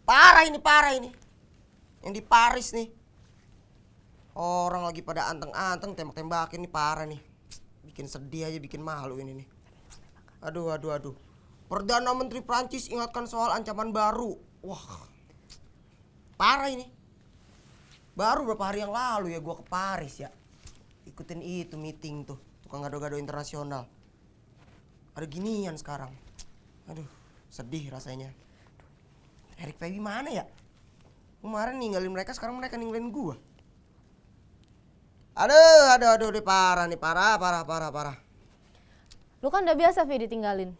Parah ini. Yang di Paris nih. Orang lagi pada anteng-anteng tembak-tembakin nih, parah nih. Bikin sedih aja, bikin malu ini nih. Aduh. Perdana Menteri Prancis ingatkan soal ancaman baru. Wah. Parah ini. Baru beberapa hari yang lalu ya gua ke Paris ya. Ikutin itu meeting tuh, tukang gado-gado internasional. Ada ginian sekarang. Aduh, sedih rasanya. Erik Febi mana ya? Kemarin ninggalin mereka, sekarang mereka ninggalin gua. Aduh, parah. Lu kan udah biasa Vi ditinggalin.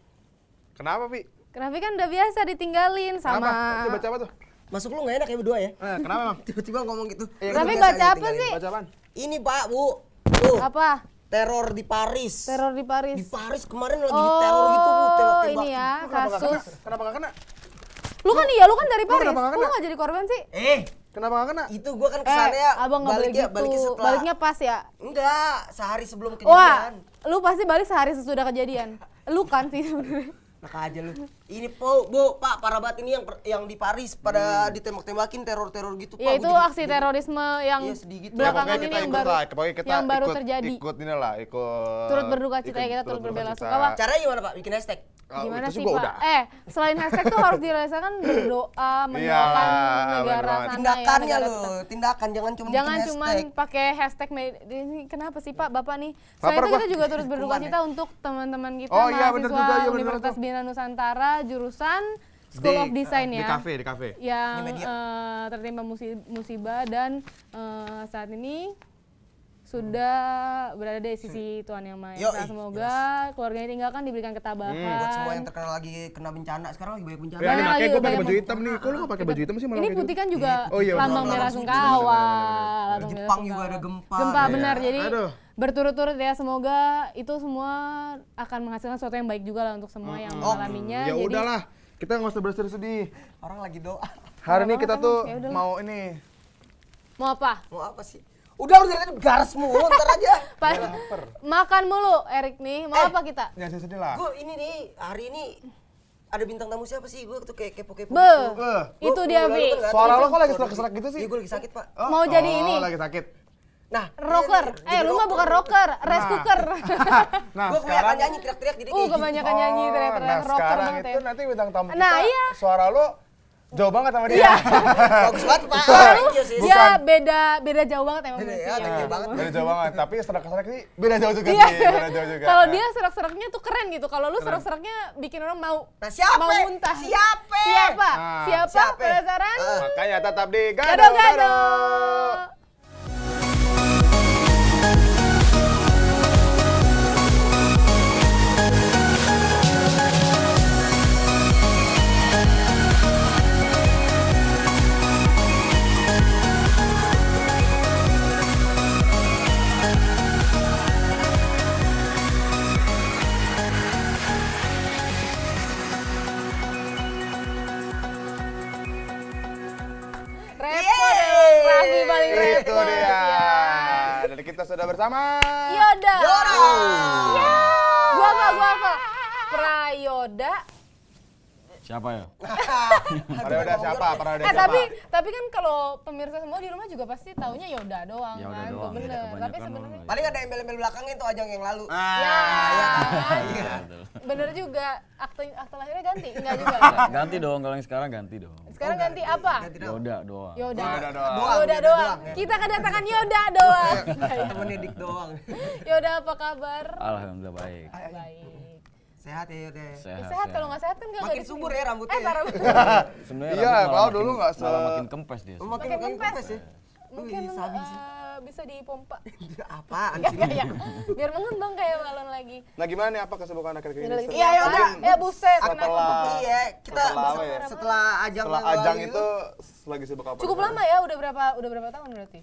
Kenapa, Pi? Kenapa kan udah biasa ditinggalin sama. Kenapa? Baca apa tuh? Masuk lu gak enak ya berdua ya? Kenapa emang? Tiba-tiba ngomong gitu. Tapi baca apa sih? Baca apaan? Ini Pak, Bu. Tuh. Apa? Teror di Paris. Teror di Paris. Di Paris kemarin lagi teror gitu, Bu. Tembak-tembakin. Ini ya, kasus. Kenapa gak kena? Lu kan dari Paris. kenapa nggak Lu kena? gak jadi korban sih? Kenapa gak kena? Itu gua kan kesana ya. Abang gak boleh gitu. Baliknya setelah. Baliknya pas ya? Enggak, sehari sebelum Wah, kejadian. lu pasti balik sehari sesudah kejadian. Lu kan sih sebenarnya. Nak aja lu. Ini Bu, Pak, parah banget ini yang di Paris pada ditembak-tembakin teror-teror gitu, Pak. Ya itu Gua jadi- aksi terorisme yang Iya, sedih gitu. belakangan Pokoknya ini kita yang ikut baru lah, pokoknya kita terjadi. Ikut inilah, ikut Turut berduka cita ya, kita turut berbela berduka sungkawa. cita. Caranya gimana, Pak? Bikin hashtag. Gimana itu sih juga Pak? udah. Selain hashtag tuh harus dirasakan berdoa, mendoakan Iyalah, negara bener sana Tindakannya negara lo, kita. tindakan jangan cuma Jangan bikin cuman hashtag. pakai hashtag ini kenapa sih Pak Bapak nih? Baper Selain itu gua. kita juga turut berduka Kuman, cita untuk teman-teman kita Oh iya, bener mahasiswa juga, iya, bener Universitas tuh. Bina Nusantara jurusan School of Design ya. Di kafe. Yang Ini media. tertimpa musibah dan saat ini sudah berada di sisi Tuhan Yang Maha Yoi, Esa. Semoga keluarganya tinggalkan diberikan ketabahan. Buat semua yang terkena lagi kena bencana, sekarang lagi banyak bencana. Ya, ini Banyak makanya lagi, gue pakai banyak baju banget. hitam nih. Kok lu gak pakai baju hitam sih malah Ini kayak gitu? putih kan juga Oh iya, lambang bener, merah bener, sungkawa. bener. Lambang merah Jepang juga sungkawa. ada gempa. Gempa Iya. benar. Jadi Aduh. berturut-turut ya, semoga itu semua akan menghasilkan sesuatu yang baik juga lah untuk semua yang mengalaminya. Ya Jadi udahlah, kita nggak usah bersedih-sedih. Orang lagi doa. Hari ini kita tuh Ya udahlah. mau ini. mau apa? Mau apa sih? Udah lu dari tadi garas mulu, ntar aja. Makan mulu Erik nih. Mau apa kita? Jangan sedih lah. Gue ini nih, hari ini ada bintang tamu siapa sih? Gue tuh kayak kepo-kepo Be. gitu. Itu dia Vi. Suara lo kok lagi serak-serak gitu sih? Iya, gue lagi sakit, Pak. Mau jadi ini? lagi sakit. Nah, Rocker. Lu mah bukan rocker, rice cooker. Nah, gue kebanyakan nyanyi teriak-teriak jadi kayak gitu. Kebanyakan nyanyi teriak-teriak Nah, rocker sekarang banget itu ya. nanti bintang tamu Nah, kita, iya. suara lo jauh banget sama dia. Iya. Bagus banget, Pak. Suara lu Thank you, sis. dia beda jauh banget emang. Beda sih, ya, thank you banget. Beda jauh banget, tapi serak-serak sih beda jauh juga Iya. sih, beda jauh juga. Kalau dia serak-seraknya tuh keren gitu. Kalau lu serak-seraknya bikin orang mau Nah, siapa? mau muntah. Siapa? Siapa? Nah, Siapa? siapa? Penasaran? Makanya tetap di Gado-gado. Repot emang, Raffi paling Itu repot dia. ya. Dan kita sudah bersama. Yoda. Yoda. Ya. Gua apa? Prayoda. Siapa ya? Prayoda siapa? Prayoda siapa? Tapi kan kalau pemirsa semua di rumah juga pasti taunya Yoda doang Yoda kan. doang, Bener. ya, Tapi kebanyakan sebenarnya orang. Paling ada embel-embel belakangnya itu ajang yang lalu. ya, Iya, betul. bener juga. Akte lahirnya ganti, enggak juga. Ganti dong, kalau yang sekarang ganti dong. Sekarang ganti apa? Yoda doang. Yoda. Yoda doang. Yoda doang. Kita kedatangan Yoda doang. Temennya Dik doang. Yoda apa kabar? Alhamdulillah baik. Baik. Sehat ya, Yoda. Sehat, kalau nggak sehat kan nggak Makin di sini. subur ya rambutnya. Parah. Sebenarnya Iya, rambut kalau malah dulu makin- nggak se- malah makin kempes dia. Makin Pakai makin kempes. kempes ya. Mungkin Wih, sabi sih. bisa dipompa. Apaan sih? Enggak ya. Biar mengembang kayak balon lagi. Nah gimana nih apa kesibukan akhir-akhir ini? Iya, ya udah. Ya buset. Setelah- Iya, kita setelah apa ya? setelah ajang Setelah yang ajang lalu itu lagi sibuk apa? Cukup lama ya, udah berapa tahun berarti?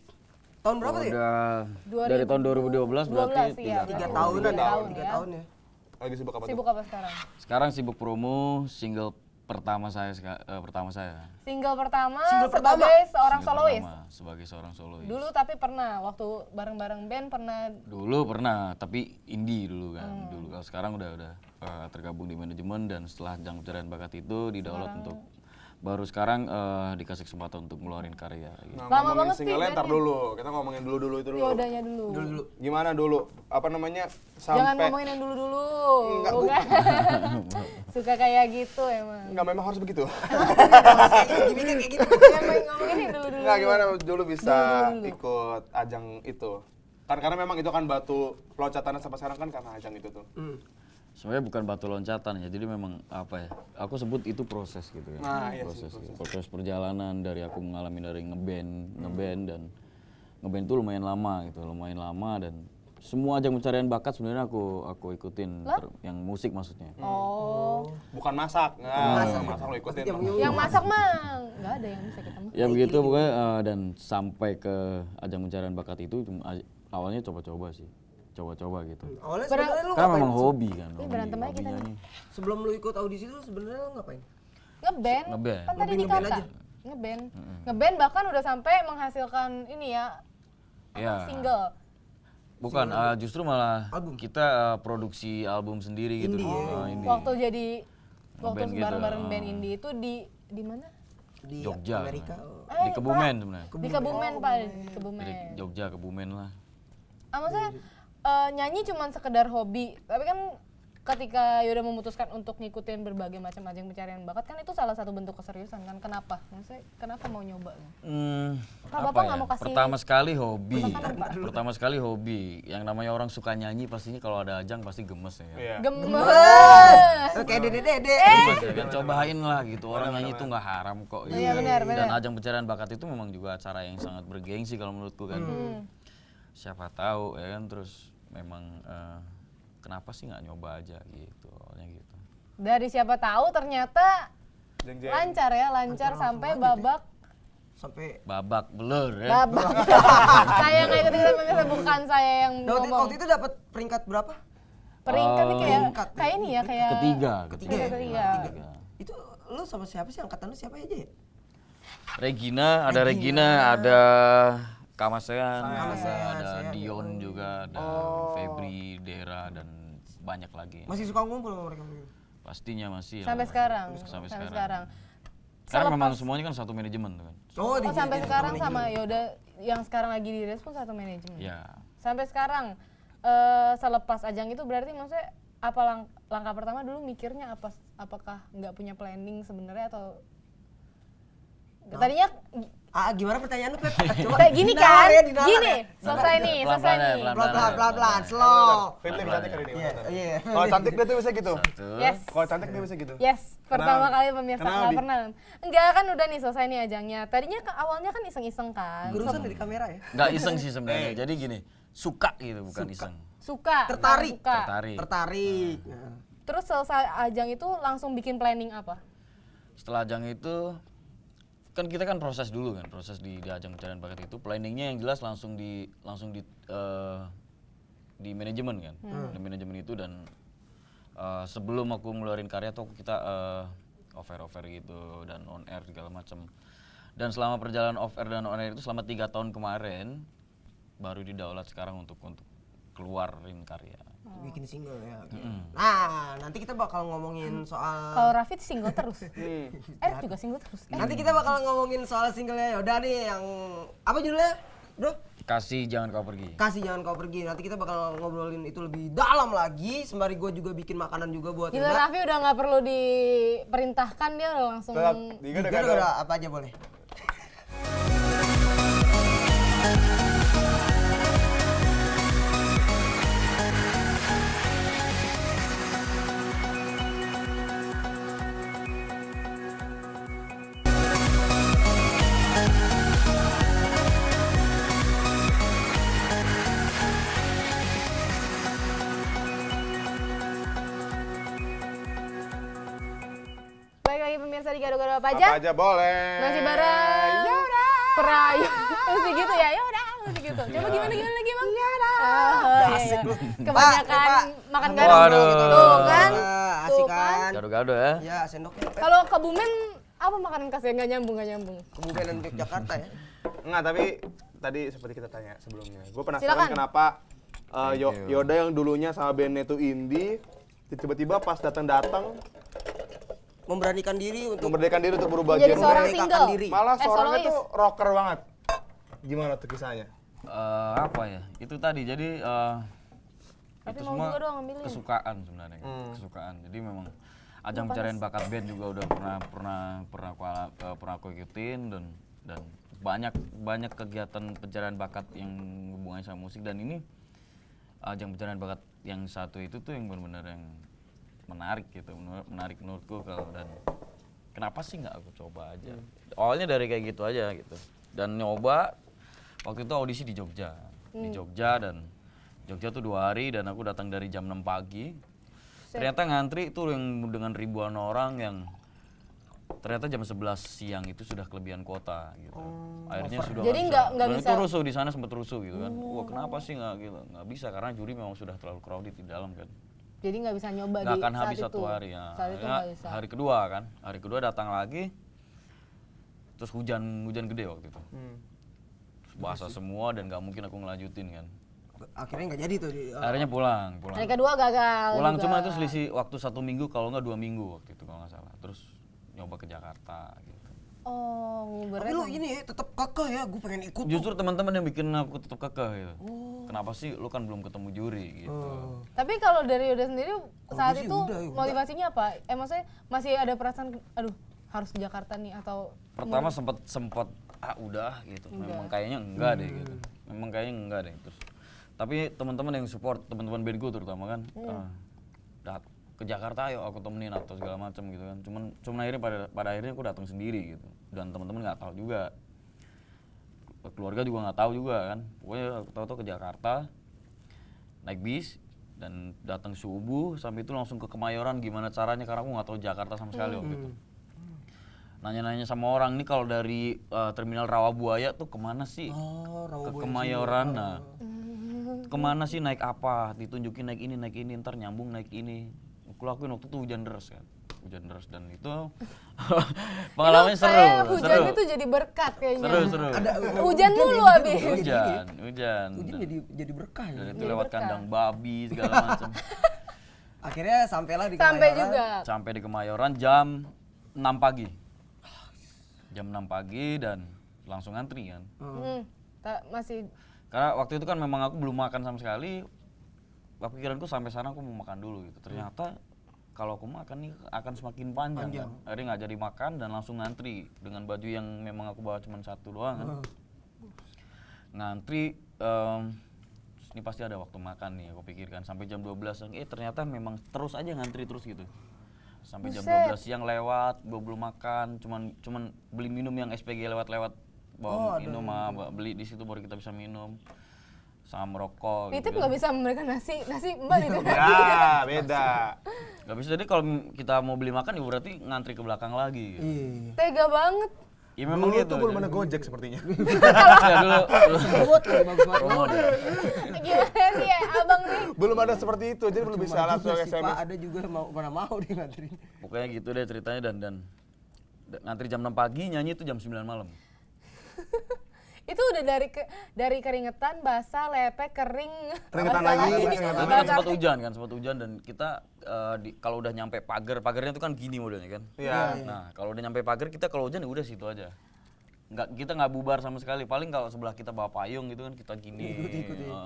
tahun berapa tuh ya? Udah dari tahun 2012 berarti 12 iya. 3 berarti tahunan tiga ya. tahun 3 ya. tahun ya. Lagi sibuk apa tuh? Sibuk apa sekarang? Sekarang sibuk promo single pertama saya. Single pertama Single pertama? sebagai seorang Single solois. pertama, sebagai seorang solois. Dulu tapi pernah waktu bareng-bareng band pernah. Dulu pernah, tapi indie dulu kan. Dulu kalau sekarang udah tergabung di manajemen dan setelah ajang pencarian bakat itu didaulat untuk baru sekarang dikasih kesempatan untuk ngeluarin karya gitu. Nah, Lama ngomongin banget sih, single ntar berarti. dulu. Kita ngomongin dulu itu dulu. Yodanya dulu. Gimana dulu? Apa namanya? Jangan Sampai ngomongin yang dulu-dulu. Enggak, Bukan. Suka kayak gitu emang. enggak memang harus begitu. Dibikin kayak gitu. Emang ngomongin yang dulu-dulu. Enggak gimana dulu bisa Dulu. ikut ajang itu? Karena memang itu kan batu loncatannya sampai sekarang kan karena ajang itu tuh. Sebenarnya bukan batu loncatan ya, jadi memang apa ya, aku sebut itu proses gitu ya. Nah, iya proses, sih, gitu. Proses perjalanan dari aku mengalami dari ngeband dan ngeband itu lumayan lama gitu, dan semua ajang pencarian bakat sebenarnya aku ikutin, yang musik maksudnya. Oh. Bukan masak. Nah, masak lo ikutin. Yang masak mah nggak ada yang bisa kita mah. Ya begitu pokoknya dan sampai ke ajang pencarian bakat itu awalnya coba-coba sih. Coba-coba gitu. Awalnya sebenarnya lu Karena ngapain? memang hobi kan, berantem aja hobi kita nih. nyanyi. Sebelum lu ikut audisi lu sebenarnya lu ngapain? Ngeband. Ngeband. Kan tadi Ngeband dikata. aja? Ngeband. Ngeband bahkan udah sampai menghasilkan ini ya. Iya. Single. Bukan, justru malah Album? kita produksi album sendiri gitu. Indie. Waktu jadi Ngeband gitu, bareng-bareng band indie itu di mana? Di Jogja. Amerika. Di Kebumen sebenarnya. Di Kebumen, Pak. Di Kebumen. Dari Jogja Kebumen lah. Maksudnya nyanyi cuma sekedar hobi, tapi kan ketika Yoda memutuskan untuk ngikutin berbagai macam ajang pencarian bakat kan itu salah satu bentuk keseriusan kan. Kenapa? Maksudnya kenapa mau nyoba? Pak, Bapak nggak mau kasih- Pertama sekali hobi. Makan, Pak. Pertama sekali hobi. Yang namanya orang suka nyanyi pastinya kalau ada ajang pasti gemes ya. Iya. Gemes. Kayak dede-dede. Gemes ya kan, cobain lah gitu. Orang nyanyi itu nggak haram kok. gitu. Iya, benar, Dan benar. ajang pencarian bakat itu memang juga acara yang sangat bergengsi kalau menurutku kan. Siapa tahu ya kan, terus memang kenapa sih nggak nyoba aja gitu, awalnya gitu. Dari siapa tahu ternyata Jeng-jeng. lancar ya, lancar sampai babak Sampai Babak belur ya. babak. Saya nggak ikut-ikutan pemirsa, bukan saya yang waktu ngomong. itu dapat peringkat berapa? Peringkat nih kayak Peringkat. kayak ini ya, kayak Ketiga. Ketiga. Itu lu sama siapa sih, angkatan lu siapa aja ya? Regina, ada Kamasean, Kamasean, ada Sean. Dion juga, ada Febri, Dera dan banyak lagi. Masih suka ngumpul sama mereka? Pastinya masih. ya, sampai masih. sekarang. Sampai Sampai sekarang. sekarang. Karena memang semuanya kan satu manajemen tuh kan. Oh, Oh, sampai sekarang sama Yoda yang sekarang lagi di Respon satu manajemen. Ya. Sampai sekarang selepas ajang itu berarti maksudnya apa langkah pertama dulu mikirnya apakah nggak punya planning sebenarnya atau tadinya gimana pertanyaan lu, Pep? Coba. kayak gini kan? Dinalar Gini, ya. selesai nih, selesai Pelan-pelan ya, nih. Pelan-pelan, slow. Fitli cantik kali ini. Iya, iya. Kalau cantik dia tuh bisa gitu. Tuh. Yes. Kalau cantik dia bisa gitu. Yes, pertama kali pemirsa Kenapa, nggak Bi? pernah. Enggak kan udah nih selesai nih ajangnya. Tadinya awalnya kan iseng-iseng kan. Gurusan dari kamera ya? Nggak iseng sih sebenarnya. Jadi gini, suka gitu bukan iseng. Suka. Tertarik. Suka. Tertarik. Tertarik. Nah. Terus selesai ajang itu langsung bikin planning apa? Setelah ajang itu kan kita kan proses dulu kan, proses di ajang pencarian bakat itu planningnya yang jelas langsung di manajemen kan, di manajemen itu. Dan sebelum aku ngeluarin karya tuh kita off air gitu dan on air segala macam. Dan selama perjalanan off air dan on air itu selama 3 tahun kemarin baru didaulat sekarang untuk keluarin karya. Bikin single ya. Nah, nanti kita bakal ngomongin soal Kalau Raffi single terus. Eric juga single terus. nanti kita bakal ngomongin soal singlenya Yoda nih yang apa judulnya, Bro? Kasih jangan kau pergi. Kasih jangan kau pergi. Nanti kita bakal ngobrolin itu lebih dalam lagi. Sembari gue juga bikin makanan juga buat Gila, Yoda. Raffi udah nggak perlu diperintahkan, dia udah langsung. Gada apa aja boleh. Baik lagi pemirsa di Gado-Gado apa Apa aja? aja boleh. Masih bareng. Yaudah. Perayu. Mesti gitu ya. Ya udah, mesti gitu. Coba gimana lagi, Bang? Ya udah. Asik lu. Kebanyakan Pak. makan Waduh. garam. Waduh. Tuh kan? Asik Tuh kan? kan? Gado-gado ya. Ya, sendoknya. Kalau Kebumen apa makanan khasnya? Nggak nyambung. Kebumen Yogyakarta ya. Enggak, tapi tadi seperti kita tanya sebelumnya. Gue penasaran Silakan. kenapa Yoda yang dulunya sama bandnya tuh indie, tiba-tiba pas datang memberanikan diri untuk Memberdayakan diri untuk berubah Jadi genre. seorang memerdekakan single. diri. Malah seorangnya solois. tuh rocker banget. Gimana tuh kisahnya? Apa ya? Itu tadi jadi Tapi itu mau semua juga dong ambilin. kesukaan sebenarnya, kesukaan. Jadi memang ajang pencarian bakat band juga udah pernah aku ikutin dan banyak kegiatan pencarian bakat yang hubungannya sama musik, dan ini ajang pencarian bakat yang satu itu tuh yang benar-benar yang menarik gitu, menarik menurutku dan kenapa sih nggak aku coba aja. Awalnya dari kayak gitu aja gitu, dan nyoba waktu itu audisi di Jogja, dan Jogja tuh 2 hari dan aku datang dari jam 6 pagi. Ternyata ngantri itu yang dengan ribuan orang yang ternyata jam 11 siang itu sudah kelebihan kuota gitu. Akhirnya sudah Jadi nggak dan bisa. itu rusuh di sana, sempat rusuh gitu kan. Wah, kenapa sih nggak gitu? Nggak bisa karena juri memang sudah terlalu crowded di dalam kan. Jadi nggak bisa nyoba Nggak di akan saat habis itu. 1 hari ya. Saat itu Akhirnya nggak bisa. hari kedua datang lagi. Terus hujan gede waktu itu. Terus basah semua dan nggak mungkin aku ngelanjutin kan. Akhirnya nggak jadi tuh Akhirnya pulang. Hari kedua gagal. Pulang juga. cuma itu selisih waktu 1 minggu kalau nggak 2 minggu waktu itu kalau nggak salah. Terus nyoba ke Jakarta gitu. Oh, Tapi berat. lu ini ya tetap kekeh ya, gue pengen ikut. Justru teman-teman yang bikin aku tetap kekeh gitu. Kenapa sih lu kan belum ketemu juri gitu. Tapi kalau dari Yuda sendiri saat gue sih itu udah. motivasinya apa? Maksudnya masih ada perasaan aduh harus ke Jakarta nih atau Pertama sempat udah gitu. Memang kayaknya enggak deh gitu. Memang kayaknya enggak deh terus. Tapi teman-teman yang support, teman-teman bandku terutama kan, ke Jakarta ayo aku temenin atau segala macam gitu kan. Cuman akhirnya pada akhirnya aku datang sendiri gitu. Dan teman-teman nggak tahu juga. Keluarga juga nggak tahu juga kan. Pokoknya aku tahu ke Jakarta naik bis dan datang subuh, sampai itu langsung ke Kemayoran gimana caranya karena aku nggak tahu Jakarta sama sekali waktu itu. Nanya-nanya sama orang nih kalau dari terminal Rawabuaya tuh kemana sih? Ke Kemayoran. Nah, kemana sih naik apa? Ditunjukin naik ini, ntar nyambung naik ini. Aku lakuin waktu itu hujan deras kan. Hujan deras dan itu pengalamannya seru. Kayak hujan Seru. itu jadi berkat kayaknya. Seru. Hujan mulu abis. Hujan. Hujan jadi berkah ya. Dan itu lewat kandang babi segala macam. Akhirnya sampailah di Sampai Kemayoran. juga. Sampai di Kemayoran jam 6 pagi. Jam 6 pagi dan langsung antri kan. Masih Karena waktu itu kan memang aku belum makan sama sekali. Pikiranku sampai sana aku mau makan dulu gitu. Ternyata kalau aku makan nih akan semakin panjang. Kan? Akhirnya nggak jadi makan dan langsung ngantri dengan baju yang memang aku bawa cuma 1 doang kan. Ngantri terus ini pasti ada waktu makan nih aku pikirkan sampai jam 12. Ternyata memang terus aja ngantri terus gitu. Sampai jam 12 siang lewat, gua belum makan, cuman beli minum yang SPG lewat-lewat bawa minum, beli di situ baru kita bisa minum. Sama merokok Titip gitu nggak bisa memberikan nasi mbak itu. Ya, beda. Gak bisa, jadi kalau kita mau beli makan ya berarti ngantri ke belakang lagi gitu. Tega banget. Ya memang Dulu gitu. tuh belum ada Gojek sepertinya. Ya, dulu Robot lagi bagus banget. promo deh. Gimana sih ya abang nih? Belum ada seperti itu, jadi belum bisa langsung Juga sih, Pak, SMS. ada juga mana mau dia ngantri. Pokoknya gitu deh ceritanya dan ngantri jam 6 pagi, nyanyi itu jam 9 malam. Itu udah dari keringetan, basah, lepek, kering. Keringetan basah lagi, Tapi keringetan kan sempat hujan dan kita kalau udah nyampe pagarnya itu kan gini modelnya kan. Iya. Nah, kalau udah nyampe pagar kita kalau hujan ya udah situ aja. Kita nggak bubar sama sekali. Paling kalau sebelah kita bawa payung gitu kan kita gini.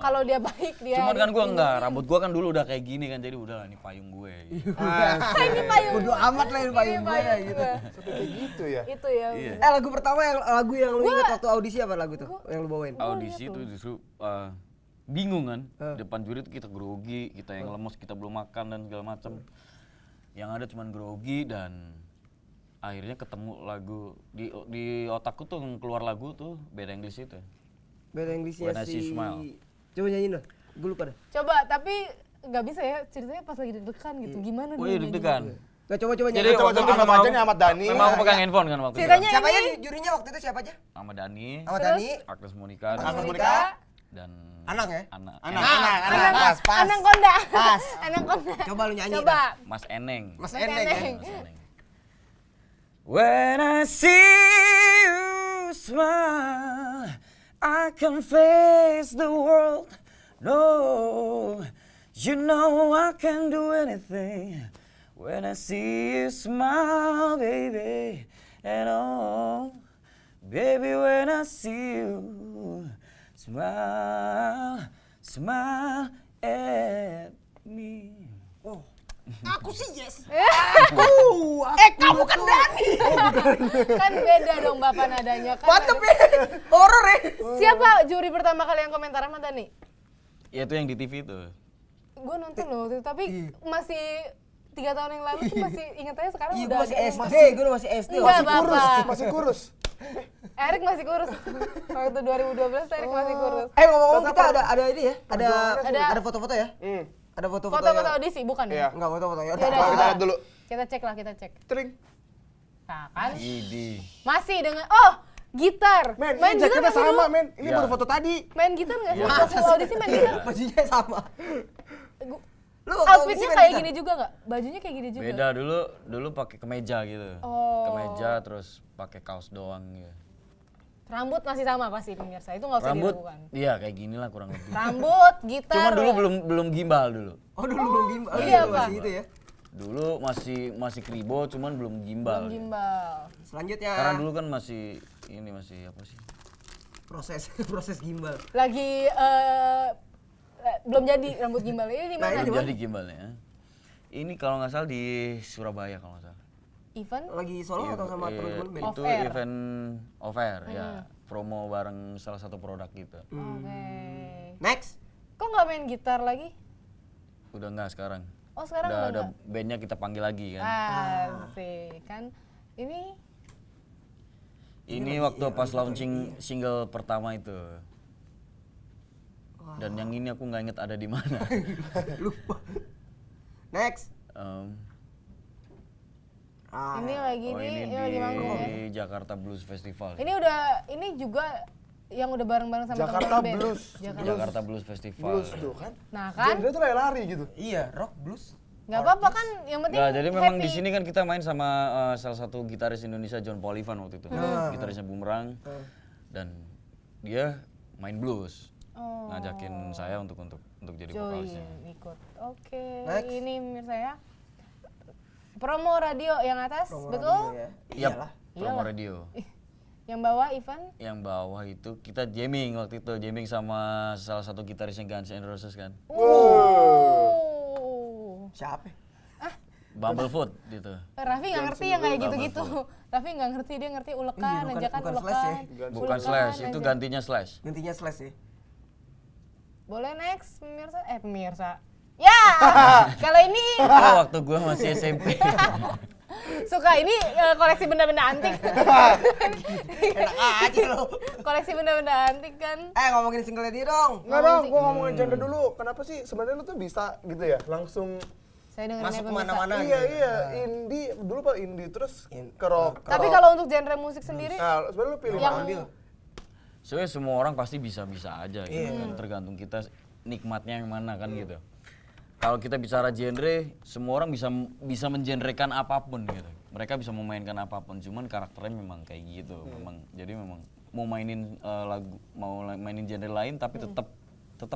Kalau dia baik dia. Cuman kan gua enggak, rambut gua kan dulu udah kayak gini kan jadi udah ini payung gue. Gitu. Ini payung. Bodo amat lah ini payung gue ya gitu. Kayak gitu ya. Itu ya. Iya. Lagu pertama lagu yang lu inget waktu audisi apa lagu tuh? Yang lu bawain? Audisi itu justru bingung kan. Depan juri itu kita grogi, kita yang lemes, kita belum makan dan segala macam. Yang ada cuman grogi dan akhirnya ketemu lagu di otakku tuh yang keluar lagu tuh beda English itu. Beda Inggrisnya When I See You Smile. Coba nyanyiin dong. Gue lupa dah. Coba tapi nggak bisa ya ceritanya pas lagi deg-degan gitu. Gimana Oh iya deg-degan. Nah, coba Jadi nyanyi. Coba waktu itu nama aja nih Ahmad Dhani. Memang aku pegang handphone kan waktu itu. Ceritanya Siapa ini aja jurinya waktu itu siapa aja? Ahmad Dhani, Ahmad Dhani, Agnes Monica, Agnes dan- Monica. dan Anang ya? Anak. Pas, pas. Anang konda. Pas. Anang konda. Coba lu nyanyi. Coba. Mas Eneng. Mas Mas Eneng ya? Eneng. Mas Eneng. When I see you smile, I can face the world. No, you know I can do anything When I see you smile, baby, and oh, baby, when I see you smile, smile at me. Oh. Aku sih yes. Aku Kamu kan Dani. kan beda dong Bapak nadanya kan. Mantep ya. Horor ya. Siapa juri pertama kali yang komentar sama Dani? Ya itu yang di TV itu. Gue nonton loh waktu itu, tapi masih 3 tahun yang lalu tuh masih ingat aja sekarang Iya, udah gue masih ada SD, gue masih SD. Enggak, Masih kurus. Bapak. Masih kurus. Erik masih kurus. Waktu 2012 Erik masih kurus. Ngomong-ngomong kita ada ini ya, Ada- ada foto-foto ya? Ada foto-foto. Foto-foto ya? audisi bukan Iya. ya? Enggak foto-foto ya. Yaudah. Coba kita lihat dulu. Kita cek lah, kita cek. Tring. Nah kan, Idi. masih dengan, oh gitar. Men, Main ini gitar jaketnya nggak sih sama, dulu? men. Ini Iya. baru foto tadi. Main gitar nggak sih? Iya. Waktu audisi main gitar. Bajunya sama. Gu- Lu waktu Outfitnya audisi main kayak gitar? gini juga nggak? Bajunya kayak gini juga? Beda dulu pakai kemeja gitu. Oh. Kemeja terus pakai kaos doang gitu. Rambut masih sama pasti pemirsa, itu nggak usah Rambut diragukan. iya kayak gini lah kurang lebih. Rambut, gitar. Cuman dulu ya? belum gimbal dulu. Oh dulu belum gimbal. Ini Iya, apa? masih itu ya. Dulu masih kribo cuman belum gimbal. Belum gimbal. Selanjutnya Karena dulu kan masih apa sih? proses gimbal. Lagi belum jadi rambut gimbal. Ini di Nah, mana? ini Belum jadi gimbalnya. Ini kalau nggak salah di Surabaya kalau nggak salah. Event? Lagi solo atau sama teman-teman band? Off Itu air. event off air ya. Promo bareng salah satu produk gitu. Oke. Next. Kok nggak main gitar lagi? Udah nggak sekarang. Oh sekarang Udah udah ada nggak? bandnya kita panggil lagi kan. Asik kan. Ini Ini waktu pas launching single pertama itu. Dan yang ini aku nggak inget ada di mana. Lupa. Next. ini lagi Oh, nih, ini ini lagi manggung ya. di Jakarta Blues Festival. Ini juga yang udah bareng-bareng sama Jakarta teman-teman band. Blues. Jakarta Blues Festival. Blues tuh kan. Nah kan, Genre tuh lari gitu. Iya, rock blues. nggak apa-apa kan, yang penting Nggak, jadi memang di happy. sini kan kita main sama salah satu gitaris Indonesia John Polivan waktu itu. Gitarisnya Bumerang. Dan dia main blues. Oh. Ngajakin saya untuk jadi vokalisnya. Join, ikut. Oke, Next. ini pemirsa ya. Promo radio yang atas, Promo betul? radio ya. Yap, Iyalah. promo radio. Yang bawah Ivan? Yang bawah itu kita jamming waktu itu, jamming sama salah satu gitarisnya Guns N' Roses kan. Siapa? Bumblefoot gitu. Raffi nggak ngerti yang kayak gitu-gitu. Raffi nggak ngerti, dia ngerti ulekan, Iya, bukan- ajakan bukan ulekan. slash ya. Bukan ulekan, slash, itu ajak. gantinya slash. Gantinya slash ya. Boleh next pemirsa? Pemirsa. Ya, kalau ini Oh, waktu gua masih SMP. suka ini koleksi benda-benda antik. Enak aja lo. Koleksi benda-benda antik kan. Ngomongin single dia dong. Enggak dong, gua ngomongin genre dulu. Kenapa sih sebenarnya lu tuh bisa gitu ya? Langsung Saya dengerin Masuk pemirsa. kemana-mana iya gitu. iya, indie dulu pak indie terus ke rock. Tapi kalau untuk genre musik sendiri, Nah, sebenarnya lu pilih yang mana? Sebenarnya semua orang pasti bisa-bisa aja gitu kan, tergantung kita nikmatnya yang mana kan gitu. Kalau kita bicara genre, semua orang bisa mengenrekan apapun gitu. Mereka bisa memainkan apapun, cuman karakternya memang kayak gitu. Jadi memang mau mainin lagu, mau mainin genre lain tapi tetap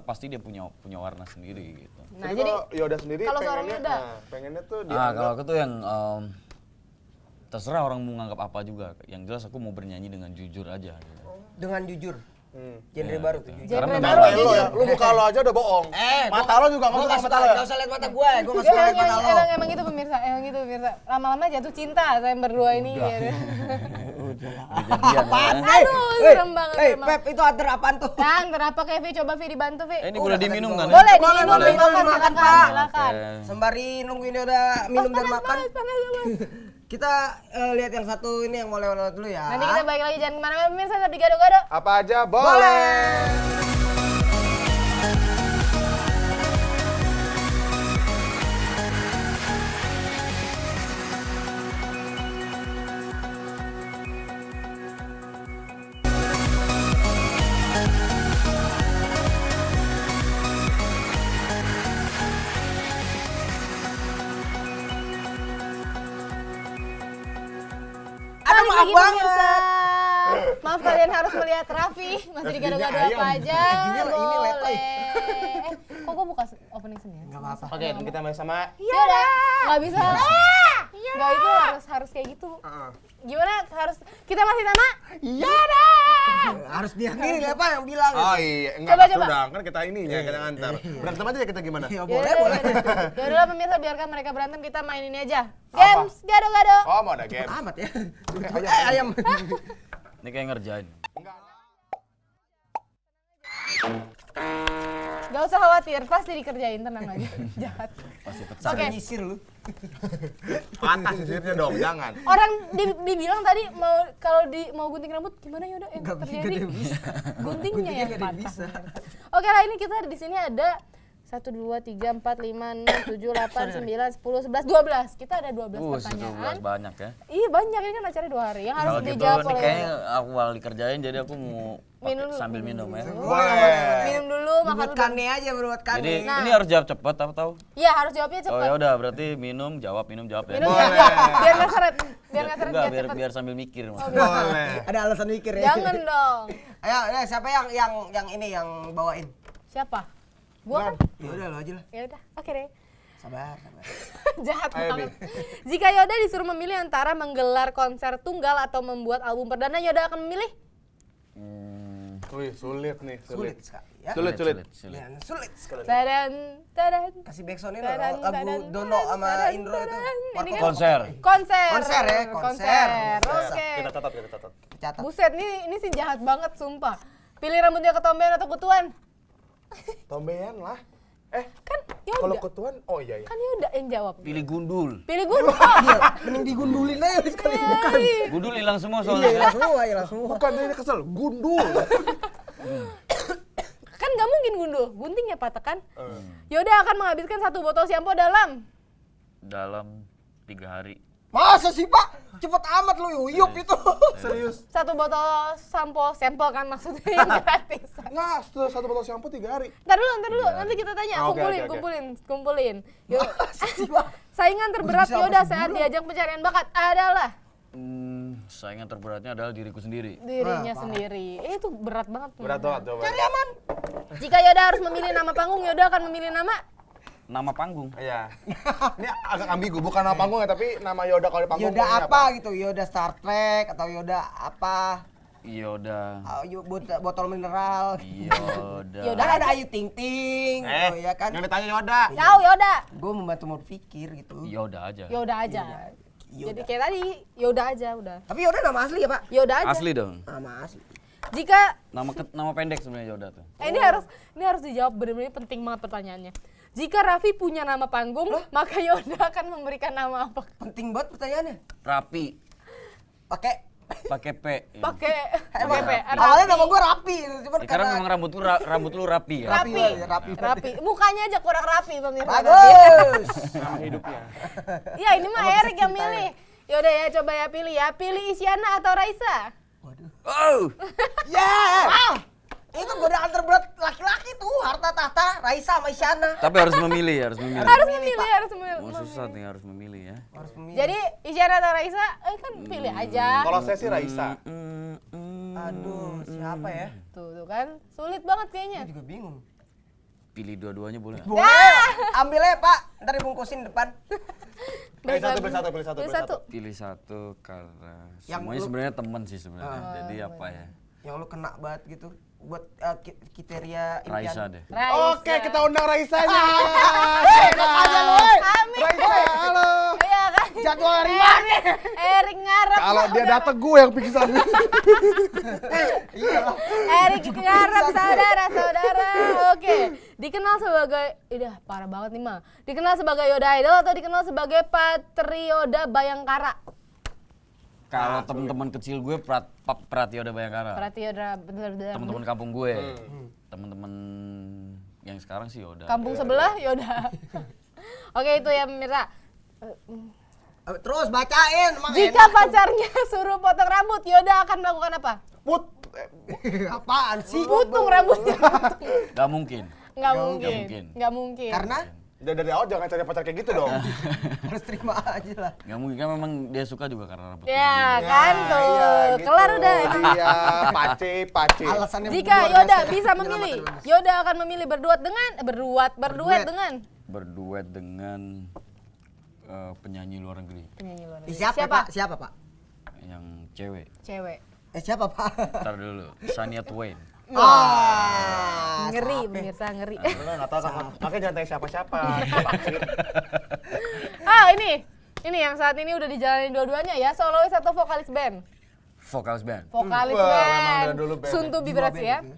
pasti dia punya warna sendiri gitu. nah Jadi jadi kalau Yoda sendiri kalau seorang pengennya, Yoda. pengennya tuh Ah, dianggap kalau aku tuh yang terserah orang mau nganggap apa juga. Yang jelas aku mau bernyanyi dengan jujur aja. Gitu. Dengan jujur. Genre baru tuh. genre Karena baru Mata lo jujur. ya, lu muka lo aja udah bohong. Mata lo juga nggak Gua usah nggak mata lo ya. Gak usah lihat mata gue, gue nggak suka lihat mata lo. Emang itu pemirsa, lama-lama jatuh cinta saya berdua ini. Gitu. Udah jadian ya. Aduh, serem banget emang. Pep, itu antar apaan tuh? Kang, kenapa Kevi? Coba Vi dibantu Vi. Ini boleh diminum kan? ya? Boleh Boleh, diminum, boleh, silakan, makan, silakan, Pak. silakan. Sembari nunggu ini udah minum dan makan. Panas. Kita lihat yang satu ini yang mau lewat dulu ya. Nanti kita balik lagi, jangan kemana-mana pemirsa, tetap di Gado-Gado. Apa aja boleh. Balik maaf lagi banget. pemirsa. Maaf kalian harus melihat Raffi masih di Gado-Gado apa aja. Ini leto, Boleh. Kok gue buka opening sendiri? Enggak apa-apa. Oke, kita main sama Iya dah. Nggak bisa. Nggak itu harus kayak gitu. Gimana harus kita masih sama? Iya dah. Harus dia sendiri lah Pak yang bilang. Oh iya, enggak Coba, coba. sudah kan kita ininya kita ngantar. Berantem aja ya kita gimana? Iya Ya boleh udah, boleh. Ya udahlah pemirsa, biarkan mereka berantem, kita main ini aja. Games gado-gado. Oh, mau ada game. Amat ya. Ayam. Ayam. Ini kayak ngerjain. Gak usah khawatir, pasti dikerjain, tenang aja. Jahat. Pasti pecah. Oke. Nyisir lu. Patah sisirnya dong, jangan. Orang dibilang tadi mau gunting rambut gimana ya udah yang Nggak terjadi? bisa. Guntingnya yang Guntingnya nggak patah. bisa. Oke lah, ini kita di sini ada 1, 2, 3, 4, 5, 6, 7, 8, 9, 10, 11, 12. Kita ada 12 Itu pertanyaan. banyak ya. Iya banyak, ini kan acara 2 hari yang harus Kalau gitu dijawab nih oleh kayaknya awal dikerjain jadi aku mau Minum dulu. sambil minum ya. Boleh. minum dulu, makan Buat dulu. kane aja buat kane. Jadi Nah. ini harus jawab cepat apa tahu? Iya, harus jawabnya Oh cepat. ya udah berarti minum jawab ya. Minum Boleh. biar nggak seret, biar nggak seret, Enggak, biar biar cepat. biar sambil mikir Mas. Boleh. Ada alasan mikir ya. Jangan dong. Ayo, siapa yang ini yang bawain? Siapa? Gua kan? Ya udah lo aja lah. Ya udah, oke deh. Sabar, sabar. Jahat Ayo, banget. Jika Yoda disuruh memilih antara menggelar konser tunggal atau membuat album perdana, Yoda akan memilih? Wih, sulit nih, Sulit sulit. sekali ya. Sulit. Ya, sulit sekali. Tadan, tadan. Kasih backsound ini Tadan, lagu tadan, Dono sama tadan, Indro itu. tadan. Ini Marco kan Konser. Konser. Konser ya, konser. Oke. Kita catat. Catat. Buset, ini sih jahat banget sumpah. Pilih rambutnya ketombean atau kutuan? Tombean lah. Kan Kalau Yoda. ketuan, oh iya. Kan Yoda yang jawab. Pilih gundul. Pilih gundul. Iya, mending digundulin aja sekali. Bukan. Gundul hilang semua Iya, soalnya. hilang semua, hilang semua. Bukan ini kesel, gundul. Kan nggak mungkin gundul, guntingnya patah kan? Yoda akan menghabiskan 1 botol sampo dalam Dalam 3 hari. Masa sih Pak? Cepet amat lu Uyup itu. Serius. 1 botol sampo, sampel kan maksudnya yang gratis. Nggak, setelah 1 botol shampoo 3 hari. Ntar dulu, nanti kita tanya. Oke, Kumpulin. Saingan terberat Bisa Yoda apa saat diajak pencarian bakat adalah Saingan terberatnya adalah diriku sendiri. dirinya sendiri. Itu berat banget. Berat banget, coba. Cari aman. Jika Yoda harus memilih nama panggung, Yoda akan memilih nama Nama panggung. Iya. Ini agak ambigu, bukan nama panggung ya, tapi nama Yoda kalau di panggung. Yoda maunya apa gitu? Yoda Star Trek atau Yoda apa? Yoda. Botol mineral. Yoda. Yoda. Kan ada Ayu Ting Ting gitu ya kan. Yang ditanya Yoda. Tahu Yoda. Gue membantu mau pikir gitu. Yoda aja. Yoda aja. Yoda. Jadi kayak tadi, Yoda aja udah. Tapi Yoda nama asli ya Pak? Yoda aja. Asli dong. Nama asli. Jika Nama pendek sebenarnya Yoda tuh. ini harus dijawab, benar-benar penting banget pertanyaannya. Jika Raffi punya nama panggung, maka Yoda akan memberikan nama apa? Penting banget pertanyaannya. Rapi. Pakai Pakai P. Ya. Pakai Emang P. awalnya nama gue Rapi, cuman Ya, karena memang rambut lu rapi ya. Rapi. Rapi. Mukanya aja kurang rapi pemirsa. Bagus. Nama hidupnya. Iya, ini mah Erik yang milih. Yaudah ya, coba ya pilih ya. Pilih Isyana atau Raisa? Oh. Ya. Itu godaan terberat laki-laki tuh, harta tahta, Raisa sama Isyana. Tapi harus memilih, harus memilih. Harus memilih, harus memilih. Oh, susah nih harus memilih ya. Harus memilih. Jadi Isyana atau Raisa, kan pilih aja. Kalau saya sih Raisa. Aduh, siapa ya? Tuh kan, sulit banget kayaknya. Gue juga bingung. Pilih dua-duanya boleh nggak? Boleh. Ambil ya Pak, ntar dibungkusin depan. Pilih satu. Pilih satu. Pilih satu karena Yang semuanya lu- sebenarnya temen sih sebenarnya. Jadi apa ya? Yang lu kena banget gitu. Buat kriteria Raisa impian. deh. Raisa. Oke, kita undang Raisanya. Amin. Raisa, halo. Iya kan? Jadwal hari mana? Erik ngarep. Kalau dia datang gue yang pingsan. Iya. Erik ngarep saudara. Oke. Dikenal sebagai, parah banget nih mah. Dikenal sebagai Yoda Idol atau dikenal sebagai Patrioda Bayangkara? Kalau teman-teman kecil gue Pratioda Bayangkara. Patrioda bener-bener. Teman-teman kampung gue. Teman-teman yang sekarang sih Yoda. Kampung sebelah Yoda. Oke, itu ya pemirsa. Terus bacain. emang Jika pacarnya suruh potong rambut, Yoda akan melakukan apa? enak. Apaan sih? Putung rambutnya. Gak mungkin. Nggak mungkin. mungkin. Nggak mungkin. Karena Dari awal jangan cari pacar kayak gitu dong. Harus terima aja lah. Nggak mungkin kan memang dia suka juga karena rambut Ya tinggi. kan tuh, iya, gitu. kelar udah. Iya, pace. Alasannya Jika luar Yoda biasa. bisa memilih, Yoda akan memilih berduet dengan Berduet dengan penyanyi luar negeri penyanyi luar Ih, negeri. siapa, Pak? Siapa, Pak? yang cewek. Cewek. Siapa, Pak? Ntar dulu, Shania Twain. Wah, Ngeri, pemirsa ngeri. Enggak tahu makanya jangan tanya siapa-siapa. Ah, ini yang saat ini udah dijalanin dua-duanya ya, solois atau vokalis band? Vokalis band. Vokalis Wah, memang band. dari dulu band. Sun to be berarti ya. gitu.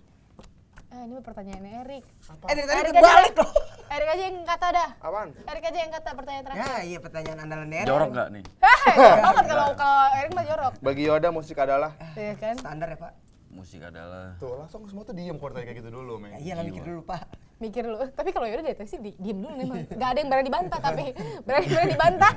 Ini pertanyaannya Erik. Dari tadi Erik terbalik aja, loh. Erik aja yang kata dah. Apaan? Erik aja yang kata pertanyaan terakhir. Ya, iya pertanyaan andalan Erik. Jorok nggak nih? Banget kalau Erik mah jorok. Bagi Yoda musik adalah Iya kan? Standar ya, Pak? Musik adalah tuh langsung semua tuh diem kalau tanya kayak gitu dulu, men. Ya, iya lah mikir dulu, Pak. Mikir lu. Tapi kalau Yoda dari tadi sih diem dulu memang. Gak ada yang berani dibantah tapi berani dibantah.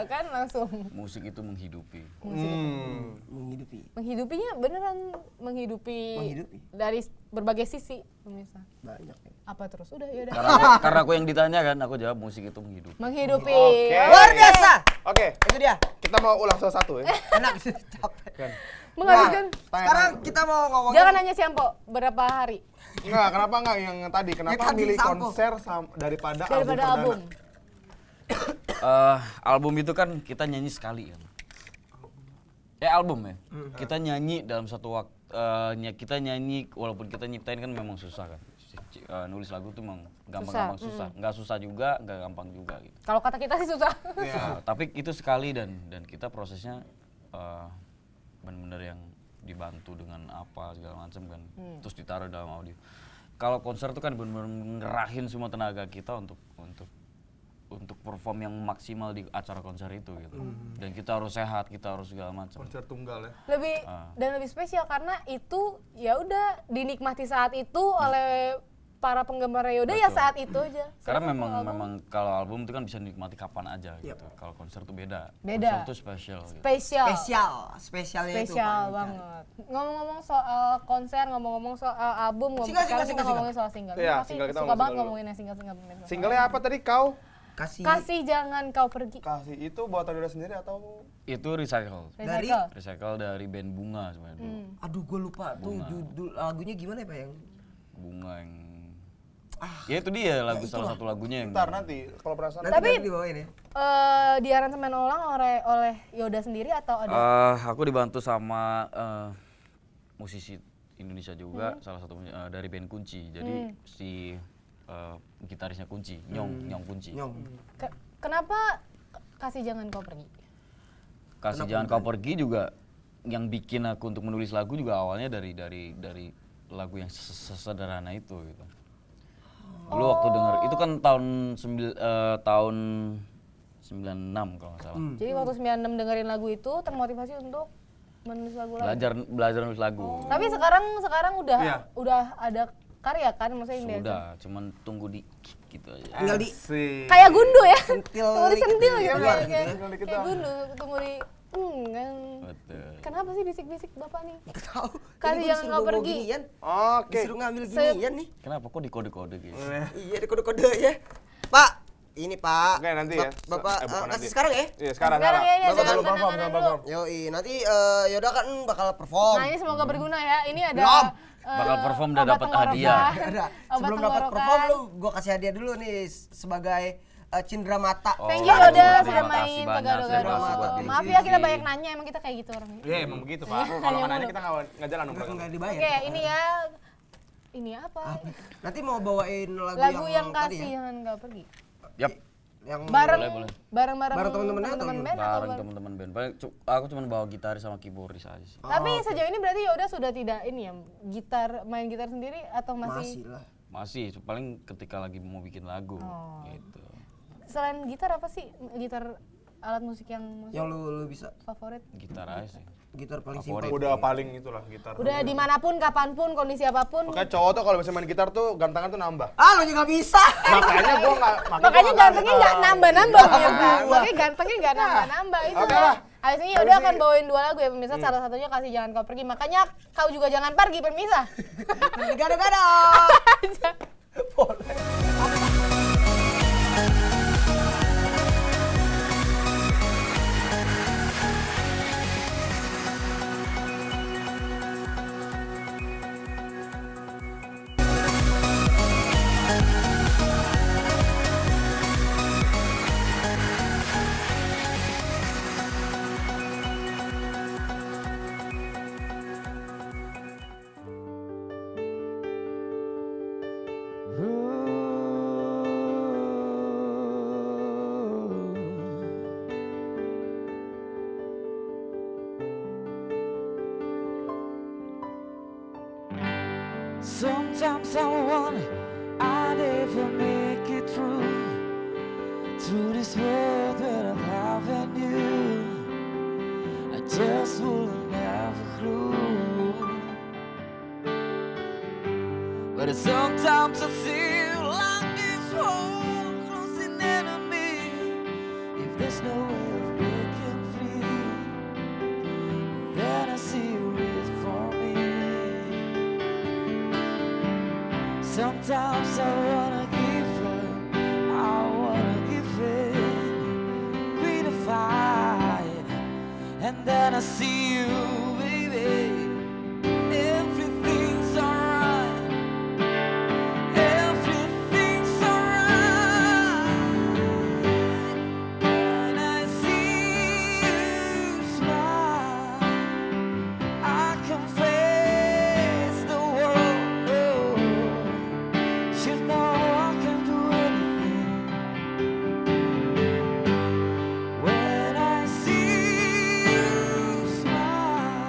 Kan langsung. musik itu menghidupi. Menghidupi. Menghidupinya beneran menghidupi, Menghidupi. dari berbagai sisi pemirsa. Banyak ya. Apa terus? Udah ya udah. Karena aku yang ditanya kan, aku jawab musik itu menghidupi. Menghidupi. Oke. Luar biasa. Oke, Itu dia. kita mau ulang salah satu ya. Enak sih, capek. Menghabiskan. Sekarang kita mau ngomongin Jangan nanya Siampo berapa hari Enggak, kenapa enggak yang tadi? Kenapa Ya, tadi milih Sampo. konser daripada album daripada perdana? album. Album itu kan kita nyanyi sekali kan. Album ya. Kita nyanyi dalam satu waktu. Kita nyanyi walaupun kita nyiptain kan memang susah kan. Nulis lagu tuh memang gampang-gampang susah. Nggak susah juga, nggak gampang juga gitu. Kalau kata kita sih susah. Tapi itu sekali dan kita prosesnya benar-benar yang dibantu dengan apa segala macam kan. Terus ditaruh dalam audio. Kalau konser tuh kan benar-benar ngerahin semua tenaga kita untuk perform yang maksimal di acara konser itu gitu. Dan kita harus sehat, kita harus segala macam. Konser tunggal ya. Lebih spesial karena itu ya udah dinikmati saat itu oleh para penggemar Yoda ya saat itu aja. Karena memang kalau album itu kan bisa dinikmati kapan aja gitu. Kalau konser tuh beda. Beda. Konser tuh spesial gitu. spesialnya itu. Spesial Pak. banget. Ngomong-ngomong soal konser, ngomong-ngomong soal album, sekarang kita ngomongin soal single. Iya, Pasti single kita suka ngomongin banget single. ngomongin yang single-single. Singlenya apa tadi kau? Kasih jangan kau pergi. Kasih itu buatan Yoda sendiri atau Itu Recycle. Dari- Recycle. Recycle dari band Bunga sebenarnya dulu. Aduh, gue lupa tuh judul lagunya gimana ya, Pak, yang Bunga yang ya itu dia lagu salah satu lagunya yang ntar nanti kalau perasaan Tapi- dibawain ya. Di aransemen ulang oleh Yoda sendiri atau ada? Aku dibantu sama musisi Indonesia juga, salah satu dari band Kunci. Jadi si gitarisnya Kunci, Nyong Kunci. Nyong. Kenapa kasih jangan kau pergi? Kasih Jangan Kau Pergi juga yang bikin aku untuk menulis lagu juga awalnya dari lagu yang sesederhana itu gitu. Dulu waktu denger itu kan tahun 96 kalau nggak salah. Jadi waktu 96 dengerin lagu itu termotivasi untuk menulis lagu lagi. Belajar nulis lagu. Tapi sekarang udah ada karya kan, maksudnya ini Sudah, cuman tunggu di gitu aja. Tinggal di kayak gundu ya. sentil Tunggu disentil dikit gitu keluar kayak, gitu ya. kayak gundu, tunggu di kan. Betul. Kenapa sih bisik-bisik Bapak nih? Tahu. Kasih Tadi gua jangan disuruh kau bawa pergi. ginian. Oke. Disuruh ngambil ginian nih. Kenapa kok dikode-kode gitu? Iya, di kode-kode ya. Pak, ini Pak. Oke, nanti ya. Bapak Bukan nanti. kasih sekarang ya? Iya, sekarang. Sekarang ya, Bapak jangan dulu perform, kenangan perform. Yoi, nanti Yoda kan bakal perform. Nah ini semoga berguna ya. Ini ada Belum. Bakal perform dan obat dapat tenggorokan. hadiah. Ada. Obat Sebelum dapat tenggorokan. perform lu gua kasih hadiah dulu nih sebagai cindera mata. Thank you Oh, Yoda terima sudah kasih main banyak, ke terima kasih Gado-Gado. buat Maaf Gengsi. ya kita banyak nanya, emang kita kayak gitu orangnya. Iya, emang begitu, Pak. Kalau nggak nanya kita nggak jalan dong. Enggak dibayar. Oke, ini ya. Ini apa? Nanti mau bawain Lagu yang tadi kasih ya? jangan kau pergi. Yap, Yang Bareng boleh. bareng Bareng temen-temennya atau temen-temen gimana? band atau bareng bareng? teman-teman band. Aku cuma bawa gitaris sama keyboardis aja sih. Tapi sejauh ini berarti Yoda sudah tidak ini ya, main gitar sendiri atau masih masih? lah. Masih, paling ketika lagi mau bikin lagu gitu. Selain gitar apa sih gitar alat musik yang Yang lu bisa favorit? Gitar aja sih. gitar paling Favorit. simpel. Udah paling itulah gitar. Udah dimanapun, kapanpun, kondisi apapun. Makanya cowok tuh kalau bisa main gitar tuh gantangan tuh nambah. Ah, lu juga bisa. Makanya gua nggak. Makanya gantengnya nggak nambah-nambah ya. Makanya gantengnya nggak nambah-nambah itu. Oke lah. Habis ini Yoda akan bawain 2 lagu ya pemirsa. Salah satunya kasih jangan kau pergi. Makanya kau juga jangan pergi pemirsa. Gado-gado. Boleh. Sometimes I wonder I'd ever make it through this world without having you. I just wouldn't have a clue. But sometimes I feel like this world closing in on me. If there's no way of breaking free, then I see you wait for me. Sometimes I wanna give up, I wanna give in, quit a fight, and then I see you, baby. Everything's alright, everything's alright. When I see you smile, I can face the world. You know I can do anything. When I see you smile,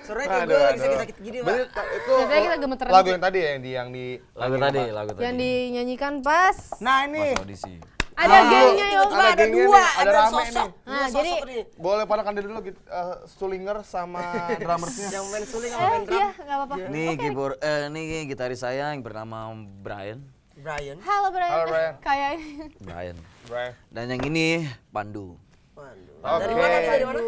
Sore kayak gue lagi sakit-sakit gini, Pak. Berarti itu Biasanya kita gemeteran lagu dikit. yang tadi ya, yang di Lagu tadi. Yang dinyanyikan pas Nah ini Pas audisi. ada gengnya yo. Tiba-tiba ada gengnya dua, nih, ada ada rame sosok. nih. Dua Nah, sosok jadi nih. boleh panakan diri dulu gitu, Stulinger sama drummersnya. Yang main suling sama main drum. Iya, enggak apa-apa. Ini gitaris saya yang bernama Brian. Brian. Halo Brian. Halo, Brian. Kayak Brian. Brian. Dan yang ini Pandu. Waduh. Oke. Dari mana? Dari mana?